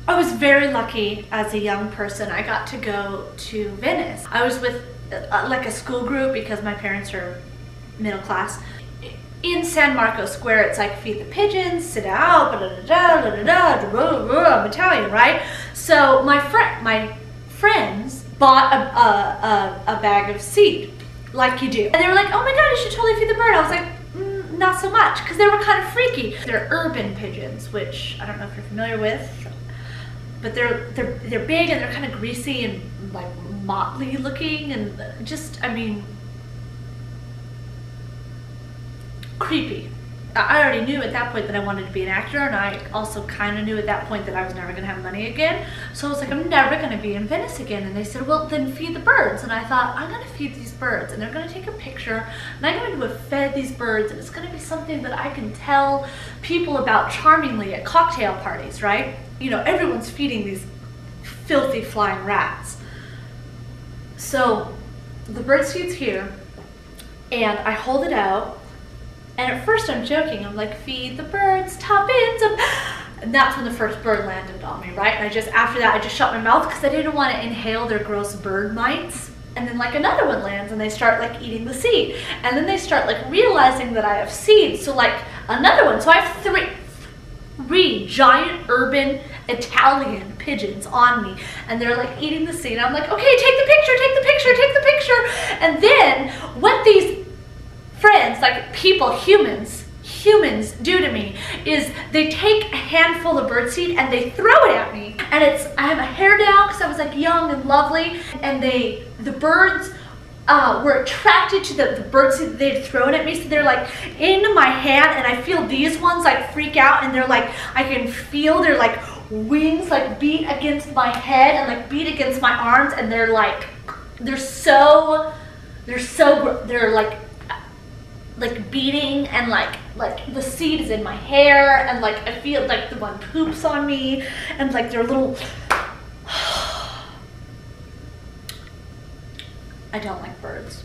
I was very lucky as a young person. I got to go to Venice. I was with like a school group because my parents are middle class. In San Marco Square, it's like feed the pigeons, sit out, I'm Italian, right? So my friends bought a bag of seed, like you do. And they were like, oh my God, you should totally feed the bird. I was like, not so much, because they were kind of freaky. They're urban pigeons, which I don't know if you're familiar with, but they're big and they're kind of greasy and like motley looking and just, I mean, creepy. I already knew at that point that I wanted to be an actor, and I also kind of knew at that point that I was never going to have money again. So I was like, I'm never going to be in Venice again. And they said, well, then feed the birds. And I thought, I'm going to feed these birds, and they're going to take a picture, and I'm going to have fed these birds, and it's going to be something that I can tell people about charmingly at cocktail parties, right? You know, everyone's feeding these filthy flying rats. So the bird seed's here, and I hold it out. And at first I'm joking, I'm like, feed the birds, toppings, and that's when the first bird landed on me, right? And after that, I just shut my mouth because I didn't want to inhale their gross bird mites. And then like another one lands and they start like eating the seed. And then they start like realizing that I have seeds. So like another one, so I have three giant urban Italian pigeons on me, and they're like eating the seed. I'm like, okay, take the picture, take the picture, take the picture. And then what these friends, like people, humans do to me is they take a handful of birdseed and they throw it at me. And I have a hair down because I was like young and lovely, and the birds were attracted to the birdseed that they'd thrown at me, so they're like in my hand, and I feel these ones like freak out, and they're like, I can feel their like wings like beat against my head and like beat against my arms, and they're like beating, and like the seed is in my hair, and like I feel like the one poops on me, and like they're little. I don't like birds.